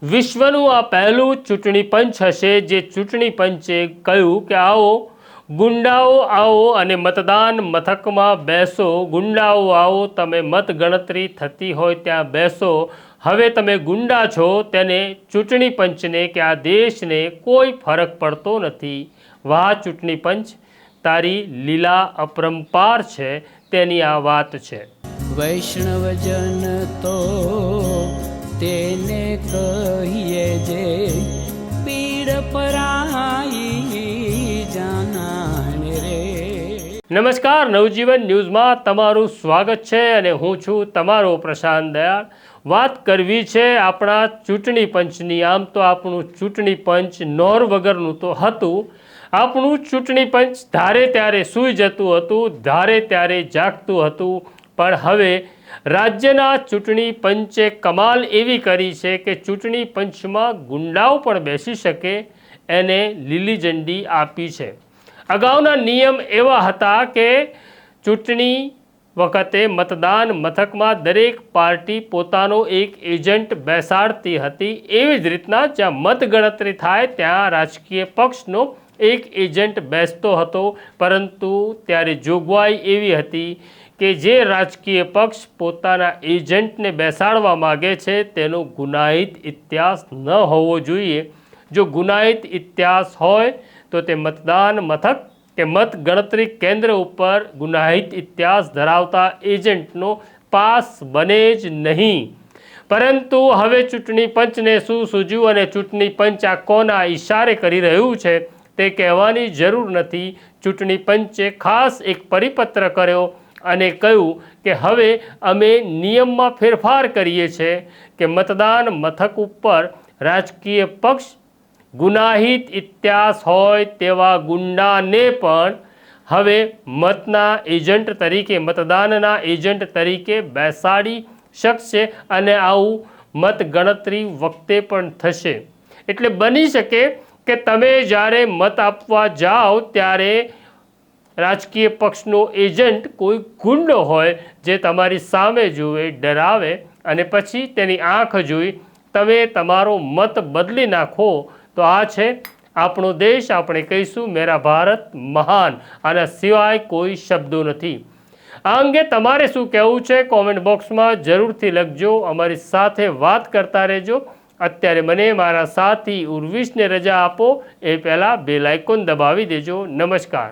વિશ્વનું આ પહેલું ચૂંટણી પંચ હશે જે ચૂંટણી પંચે કહ્યું કે આવો ગુંડાઓ આવો અને મતદાન મથકમાં બેસો, ગુંડાઓ આવો, તમે મતગણતરી થતી હોય ત્યાં બેસો, હવે તમે ગુંડા છો તેને ચૂંટણી પંચને કે આ દેશને કોઈ ફરક પડતો નથી। વાહ ચૂંટણી પંચ, તારી લીલા અપરંપાર છે, તેની આ વાત છે। વૈષ્ણવજન તો તેને કહીએ જે પીડ પરાઈ જાનાને રે। નમસ્કાર, નવજીવન ન્યૂઝમાં તમારું સ્વાગત છે અને હું છું તમારો પ્રશાંત દયાળ। વાત કરવી છે આપણા ચૂંટણી પંચની। આમ તો આપણું ચૂંટણી પંચ નોર વગરનું તો હતું। આપણું ચૂંટણી પંચ ધારે ત્યારે સૂઈ જતું હતું, ધારે ત્યારે જાગતું હતું, પણ હવે રાજ્યના ચૂંટણી પંચે કમાલ એવી કરી છે કે ચૂંટણી પંચમાં ગુંડાઓ પણ બેસી શકે એને લીલી ઝંડી આપી છે। અગાઉના નિયમ એવા હતા કે ચૂંટણી વખતે મતદાન મથકમાં દરેક પાર્ટી પોતાનો એક એજન્ટ બેસાડતી હતી। એવી જ રીતના જ્યાં મતગણતરી થાય ત્યાં રાજકીય પક્ષનો એક એજન્ટ બેસતો હતો, પરંતુ ત્યારે જોગવાઈ એવી હતી કે જે રાજકીય પક્ષ પોતાના એજન્ટને બેસાડવા માગે છે તેનો ગુનાહિત ઇતિહાસ ન હોવો જોઈએ। જો ગુનાહિત ઇતિહાસ હોય તો તે મતદાન મથક કે મતગણતરી કેન્દ્ર ઉપર ગુનાહિત ઇતિહાસ ધરાવતા એજન્ટનો પાસ બને જ નહીં। પરંતુ હવે ચૂંટણી પંચને શું સૂઝ્યું અને ચૂંટણી પંચ આ કોના ઇશારે કરી રહ્યું છે તે કહેવાની જરૂર નથી। ચૂંટણી પંચે ખાસ એક પરિપત્ર કર્યો અને કહ્યું કે હવે અમે નિયમમાં ફેરફાર કરીએ છીએ કે મતદાન મથક ઉપર રાજકીય પક્ષ ગુનાહિત ઇતિહાસ હોય તેવા ગુંડાને પણ હવે મતના એજન્ટ તરીકે, મતદાનના એજન્ટ તરીકે બેસાડી શકશે અને આવું મતગણતરી વખતે પણ થશે। એટલે બની શકે કે તમે જ્યારે મત આપવા જાઓ ત્યારે રાજકીય પક્ષનો એજન્ટ કોઈ ગુંડો હોય જે તમારી સામે જુએ, ડરાવે અને પછી તેની આંખ જોઈ તમે તમારો મત બદલી નાખો તો આ છે આપણો દેશ। આપણે કહીશું મેરા ભારત મહાન, આના સિવાય કોઈ શબ્દો નથી। આ અંગે તમારે શું કહેવું છે કોમેન્ટ બોક્સમાં જરૂરથી લખજો, અમારી સાથે વાત કરતા રહેજો। અત્યારે મને મારા સાથી ઉર્વિશને રજા આપો એ પહેલાં બેલ આઇકોન દબાવી દેજો। નમસ્કાર।